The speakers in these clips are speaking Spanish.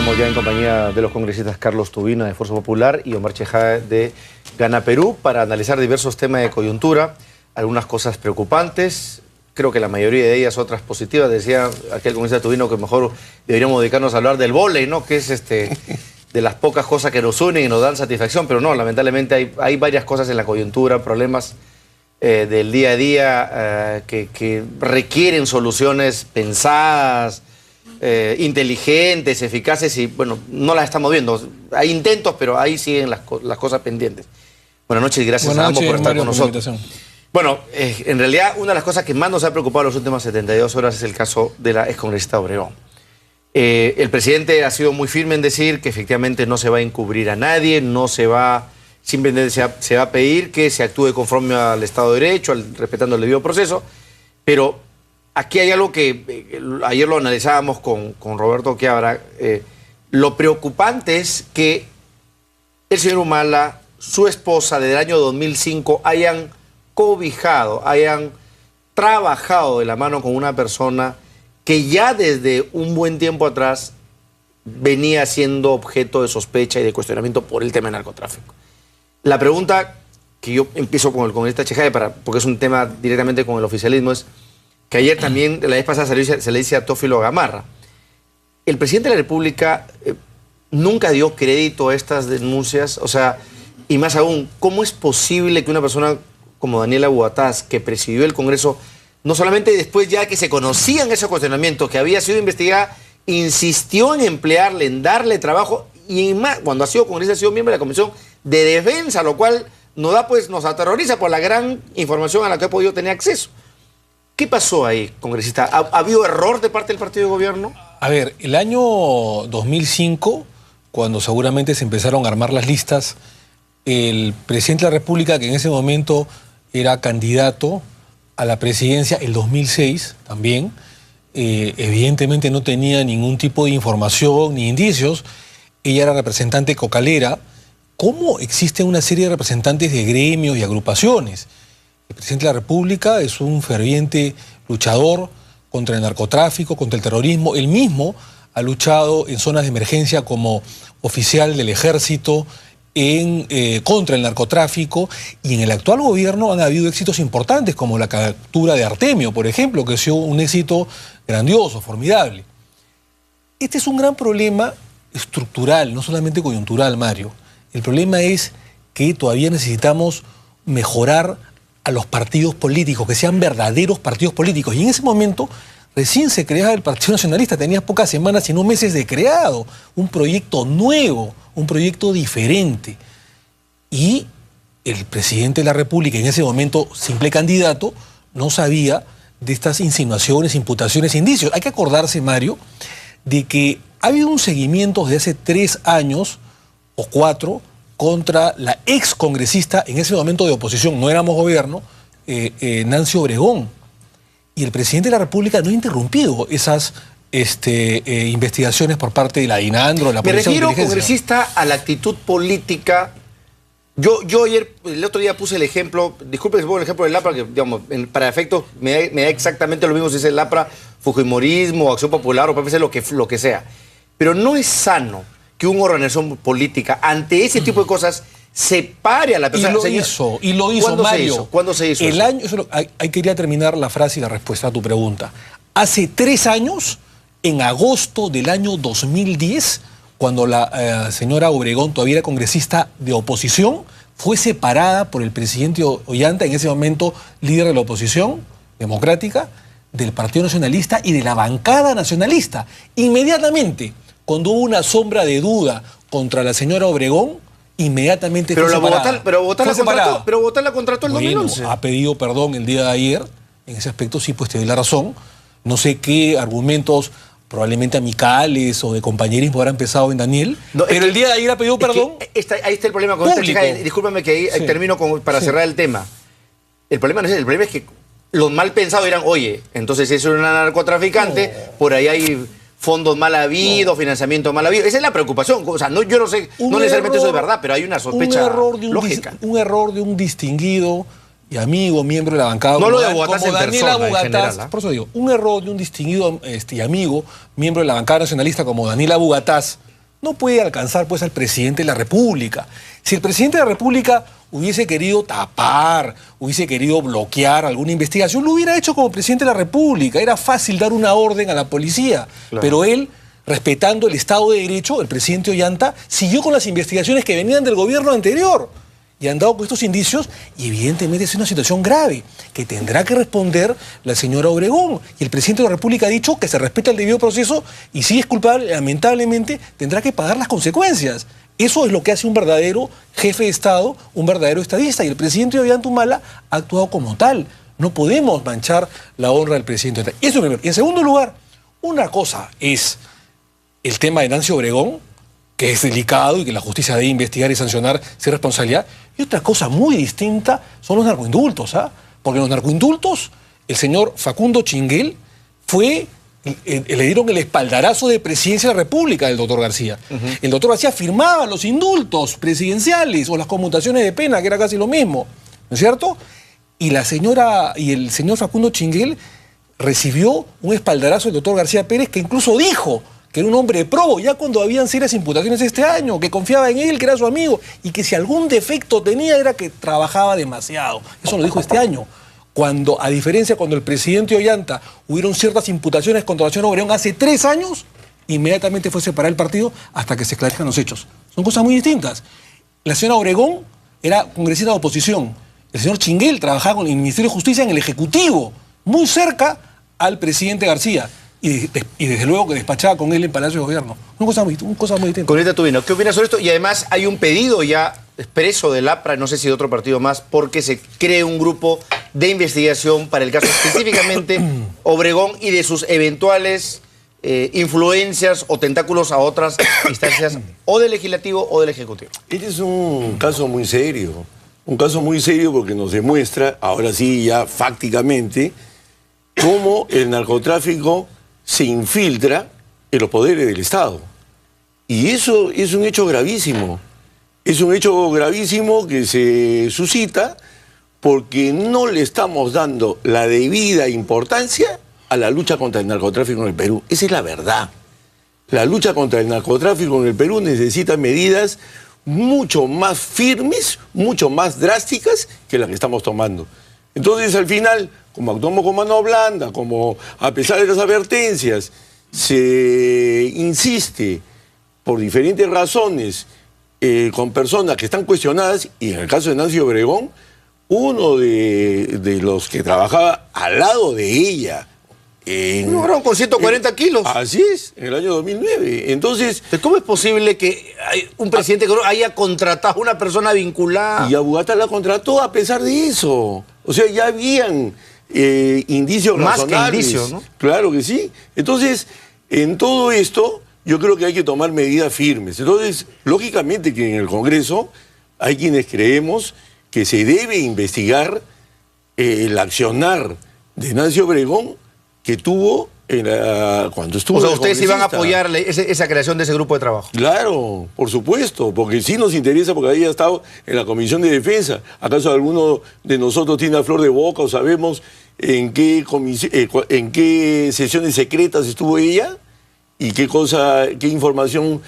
Estamos ya en compañía de los congresistas Carlos Tubino de Fuerza Popular y Omar Chejade de Gana Perú para analizar diversos temas de coyuntura, algunas cosas preocupantes, creo que la mayoría de ellas otras positivas. Decía aquel congresista Tubino que mejor deberíamos dedicarnos a hablar del vóley, ¿no? Que es de las pocas cosas que nos unen y nos dan satisfacción, pero no, lamentablemente hay varias cosas en la coyuntura, problemas del día a día que requieren soluciones pensadas, inteligentes, eficaces, y bueno, no las estamos viendo. Hay intentos, pero ahí siguen las cosas pendientes. Buenas noches y gracias a ambos por estar con nosotros. Bueno, en realidad una de las cosas que más nos ha preocupado en las últimas 72 horas es el caso de la excongresista Obregón. El presidente ha sido muy firme en decir que efectivamente no se va a encubrir a nadie, no se va, simplemente se va a pedir que se actúe conforme al Estado de Derecho, respetando el debido proceso, pero aquí hay algo que ayer lo analizábamos con Roberto Quiabra. Lo preocupante es que el señor Humala, su esposa, desde el año 2005, hayan cobijado, hayan trabajado de la mano con una persona que ya desde un buen tiempo atrás venía siendo objeto de sospecha y de cuestionamiento por el tema del narcotráfico. La pregunta que yo empiezo con el congresista Chejade, porque es un tema directamente con el oficialismo, es que ayer también, la vez pasada se le dice a Teófilo Gamarra. El presidente de la República nunca dio crédito a estas denuncias, o sea, y más aún, ¿cómo es posible que una persona como Daniela Bugatás, que presidió el Congreso, no solamente después ya que se conocían esos cuestionamientos, que había sido investigada, insistió en emplearle, en darle trabajo, y más, cuando ha sido congresista, ha sido miembro de la Comisión de Defensa, lo cual nos aterroriza por la gran información a la que ha podido tener acceso? ¿Qué pasó ahí, congresista? ¿Ha habido error de parte del partido de gobierno? A ver, el año 2005, cuando seguramente se empezaron a armar las listas, el presidente de la República, que en ese momento era candidato a la presidencia, el 2006 también, evidentemente no tenía ningún tipo de información ni indicios. Ella era representante cocalera. ¿Cómo existe una serie de representantes de gremios y agrupaciones? El presidente de la República es un ferviente luchador contra el narcotráfico, contra el terrorismo. Él mismo ha luchado en zonas de emergencia como oficial del ejército contra el narcotráfico, y en el actual gobierno han habido éxitos importantes como la captura de Artemio, por ejemplo, que ha sido un éxito grandioso, formidable. Este es un gran problema estructural, no solamente coyuntural, Mario. El problema es que todavía necesitamos mejorar a los partidos políticos, que sean verdaderos partidos políticos. Y en ese momento recién se creaba el Partido Nacionalista, tenía pocas semanas y no meses de creado, un proyecto nuevo, un proyecto diferente. Y el presidente de la República, en ese momento simple candidato, no sabía de estas insinuaciones, imputaciones, indicios. Hay que acordarse, Mario, de que ha habido un seguimiento desde hace 3 años o 4 contra la ex congresista, en ese momento de oposición, no éramos gobierno, Nancy Obregón. Y el presidente de la República no ha interrumpido esas investigaciones por parte de la DINANDRO, la Policía de Inteligencia. Me refiero, congresista, a la actitud política. Yo ayer, el otro día puse el ejemplo, disculpe si pongo el ejemplo del LAPRA, que digamos, para efectos me da exactamente lo mismo si es el LAPRA, Fujimorismo, Acción Popular o PPC, lo que sea. Pero no es sano que una organización política, ante ese tipo de cosas, separe a la persona. Y lo hizo, Mario. ¿Cuándo se hizo eso? Ahí quería terminar la frase y la respuesta a tu pregunta. Hace 3 años, en agosto del año 2010, cuando la señora Obregón todavía era congresista de oposición, fue separada por el presidente Ollanta, en ese momento líder de la oposición democrática, del Partido Nacionalista y de la bancada nacionalista. Inmediatamente, cuando hubo una sombra de duda contra la señora Obregón, inmediatamente fue separada. Pero Bogotá la contrató el 2011. Ha pedido perdón el día de ayer. En ese aspecto sí, pues te doy la razón. No sé qué argumentos, probablemente amicales o de compañerismo, habrá empezado en Daniel. No, el día de ayer ha pedido perdón. Ahí está el problema con esta chica. Discúlpame que ahí termino para cerrar el tema. El problema no es ese. El problema es que los mal pensados dirán, oye, entonces si es una narcotraficante, por ahí hay fondos mal habidos, financiamiento mal habido. Esa es la preocupación. O sea, yo no sé, no necesariamente eso es verdad, pero hay una sospecha lógica. Un error de un distinguido y amigo, miembro de la bancada. No lo de Bugatás en Daniela persona, Bugatás, por eso digo, un error de un distinguido y amigo, miembro de la bancada nacionalista como Daniela Bugatás, no puede alcanzar pues al presidente de la República. Si el presidente de la República hubiese querido tapar, hubiese querido bloquear alguna investigación, lo hubiera hecho como presidente de la República. Era fácil dar una orden a la policía, claro. Pero él, respetando el Estado de Derecho, el presidente Ollanta, siguió con las investigaciones que venían del gobierno anterior. Y han dado con estos indicios, y evidentemente es una situación grave, que tendrá que responder la señora Obregón. Y el presidente de la República ha dicho que se respeta el debido proceso, y si es culpable, lamentablemente, tendrá que pagar las consecuencias. Eso es lo que hace un verdadero jefe de Estado, un verdadero estadista. Y el presidente Ollanta Humala ha actuado como tal. No podemos manchar la honra del presidente Ollanta. Eso es primero. Y en segundo lugar, una cosa es el tema de Nancy Obregón, que es delicado y que la justicia debe investigar y sancionar sin responsabilidad. Y otra cosa muy distinta son los narcoindultos, ¿ah? Porque en los narcoindultos, el señor Facundo Chinguel le dieron el espaldarazo de presidencia de la República del doctor García. El doctor García firmaba los indultos presidenciales o las conmutaciones de pena, que era casi lo mismo, ¿no es cierto? Y el señor Facundo Chinguel recibió un espaldarazo del doctor García Pérez, que incluso dijo que era un hombre probo, ya cuando habían serias imputaciones este año, que confiaba en él, que era su amigo, y que si algún defecto tenía era que trabajaba demasiado. Eso lo dijo este año. Cuando, a diferencia, cuando el presidente Ollanta hubieron ciertas imputaciones contra la señora Obregón hace 3 años, inmediatamente fue separar el partido hasta que se esclarezcan los hechos. Son cosas muy distintas. La señora Obregón era congresista de oposición. El señor Chinguel trabajaba con el Ministerio de Justicia en el Ejecutivo, muy cerca al presidente García. Y desde luego que despachaba con él en Palacio de Gobierno. Una cosa muy distinta. Conita Tubino, ¿qué opinas sobre esto? Y además hay un pedido ya expreso del APRA, no sé si de otro partido más, porque se cree un grupo de investigación para el caso específicamente Obregón y de sus eventuales influencias o tentáculos a otras instancias o del Legislativo o del Ejecutivo. Este es un caso muy serio. Un caso muy serio porque nos demuestra, ahora sí ya fácticamente, cómo el narcotráfico se infiltra en los poderes del Estado. Y eso es un hecho gravísimo. Es un hecho gravísimo que se suscita porque no le estamos dando la debida importancia a la lucha contra el narcotráfico en el Perú. Esa es la verdad. La lucha contra el narcotráfico en el Perú necesita medidas mucho más firmes, mucho más drásticas que las que estamos tomando. Entonces, al final, como actuamos con mano blanda, como a pesar de las advertencias, se insiste por diferentes razones con personas que están cuestionadas, y en el caso de Nancy Obregón, uno de los que trabajaba al lado de ella. Con 140 kilos. Así es, en el año 2009. Entonces, ¿cómo es posible que un presidente haya contratado a una persona vinculada? Y Abogata la contrató a pesar de eso. O sea, ya habían indicios más razonables. Que indicios, ¿no? Claro que sí. Entonces, en todo esto, yo creo que hay que tomar medidas firmes. Entonces, lógicamente que en el Congreso hay quienes creemos que se debe investigar el accionar de Nancy Obregón que tuvo cuando estuvo. O sea, ustedes iban a apoyar esa creación de ese grupo de trabajo. Claro, por supuesto, porque sí nos interesa, porque ahí ha estado en la Comisión de Defensa. ¿Acaso alguno de nosotros tiene a flor de boca o sabemos en qué sesiones secretas estuvo ella y qué información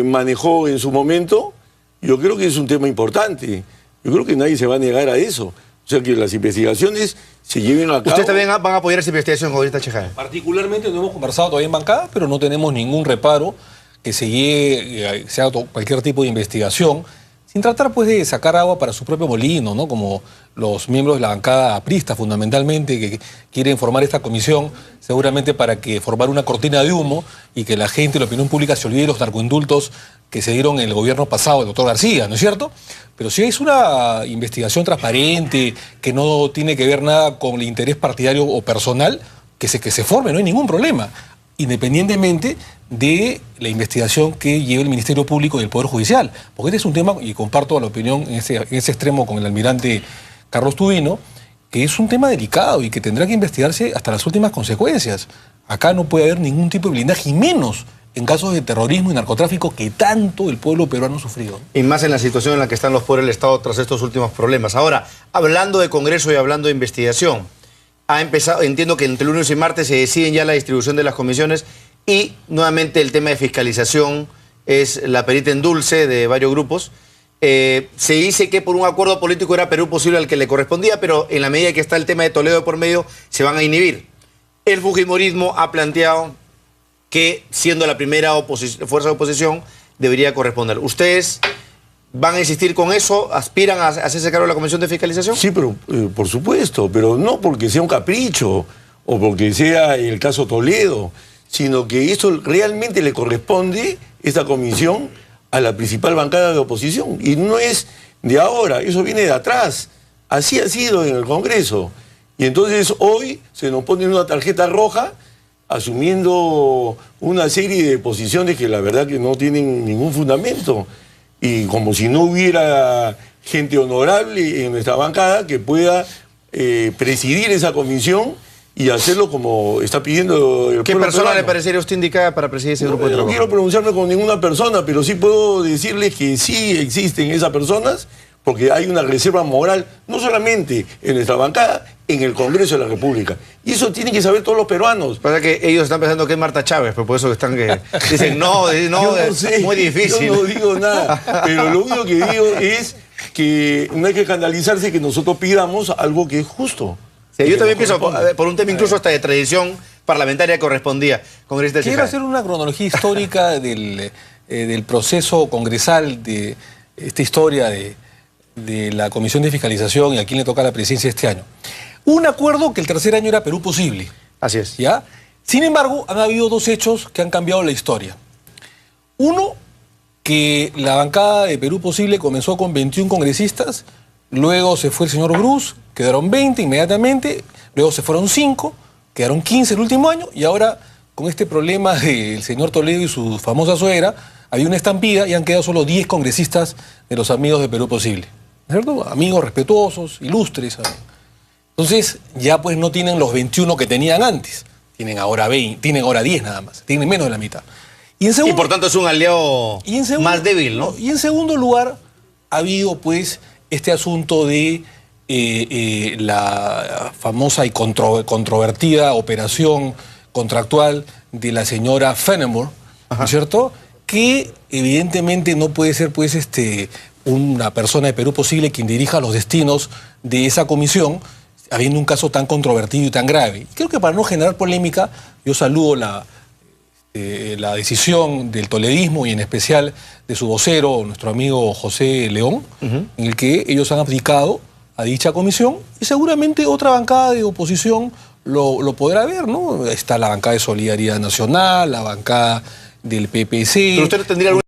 manejó en su momento? Yo creo que es un tema importante. Yo creo que nadie se va a negar a eso. O sea, que las investigaciones se lleven a cabo. ¿Ustedes también van a apoyar esa investigación, Conita Chejade? Particularmente no hemos conversado todavía en bancada, pero no tenemos ningún reparo que se haga cualquier tipo de investigación, sin tratar pues de sacar agua para su propio molino, ¿no? Como los miembros de la bancada aprista, fundamentalmente, que quieren formar esta comisión, seguramente para que formar una cortina de humo y que la gente, la opinión pública, se olvide de los narcoindultos que se dieron en el gobierno pasado del doctor García, ¿no es cierto? Pero si es una investigación transparente, que no tiene que ver nada con el interés partidario o personal, que se forme, no hay ningún problema, independientemente de la investigación que lleve el Ministerio Público y el Poder Judicial. Porque este es un tema, y comparto la opinión en ese extremo con el almirante Carlos Tubino, que es un tema delicado y que tendrá que investigarse hasta las últimas consecuencias. Acá no puede haber ningún tipo de blindaje, y menos en casos de terrorismo y narcotráfico que tanto el pueblo peruano ha sufrido. Y más en la situación en la que están los poderes del Estado tras estos últimos problemas. Ahora, hablando de Congreso y hablando de investigación, ha empezado, entiendo que entre lunes y martes se deciden ya la distribución de las comisiones y nuevamente el tema de fiscalización es la perita en dulce de varios grupos. Se dice que por un acuerdo político era Perú Posible al que le correspondía, pero en la medida que está el tema de Toledo por medio, se van a inhibir. El fujimorismo ha planteado que, siendo la primera fuerza de oposición, debería corresponder. ¿Ustedes van a insistir con eso? ¿Aspiran a hacerse cargo de la Comisión de Fiscalización? Sí, pero por supuesto, pero no porque sea un capricho o porque sea el caso Toledo, sino que esto realmente le corresponde, esta comisión, a la principal bancada de oposición. Y no es de ahora, eso viene de atrás. Así ha sido en el Congreso. Y entonces hoy se nos pone una tarjeta roja asumiendo una serie de posiciones que la verdad que no tienen ningún fundamento. Y como si no hubiera gente honorable en nuestra bancada que pueda presidir esa comisión y hacerlo como está pidiendo el ¿Qué pueblo persona peruano. le parecería a usted indicada para presidir ese grupo de No trabajo? quiero pronunciarme con ninguna persona, pero sí puedo decirles que sí existen esas personas, porque hay una reserva moral, no solamente en nuestra bancada, en el Congreso de la República. Y eso tienen que saber todos los peruanos. Pasa que ellos están pensando que es Marta Chávez, pero por eso están que dicen, no, Yo no sé, muy difícil. Yo no digo nada, pero lo único que digo es que no hay que escandalizarse que nosotros pidamos algo que es justo. Sí, yo que también nos pienso, corresponde. por un tema incluso hasta de tradición parlamentaria que correspondía. Congresista Quiero Chejade. hacer una cronología histórica del proceso congresal de esta historia de la Comisión de Fiscalización y a quién le toca la presidencia este año. Un acuerdo que el tercer año era Perú Posible. Así es. ¿Ya? Sin embargo, han habido dos hechos que han cambiado la historia. Uno, que la bancada de Perú Posible comenzó con 21 congresistas, luego se fue el señor Bruce, quedaron 20 inmediatamente, luego se fueron 5, quedaron 15 el último año, y ahora, con este problema del señor Toledo y su famosa suegra, había una estampida y han quedado solo 10 congresistas de los amigos de Perú Posible. ¿No es cierto? Amigos respetuosos, ilustres. Entonces, ya pues no tienen los 21 que tenían antes. Tienen ahora 20, tienen ahora 10 nada más. Tienen menos de la mitad. Y por tanto es un aliado más débil, ¿no? Y en segundo lugar, ha habido pues este asunto de la famosa y controvertida operación contractual de la señora Fenimore, ¿no es cierto? Que evidentemente no puede ser pues una persona de Perú Posible quien dirija los destinos de esa comisión, habiendo un caso tan controvertido y tan grave. Y creo que para no generar polémica, yo saludo la decisión del toledismo y en especial de su vocero, nuestro amigo José León, en el que ellos han abdicado a dicha comisión y seguramente otra bancada de oposición lo podrá ver, ¿no? Está la bancada de Solidaridad Nacional, la bancada del PPC. Pero usted tendría algún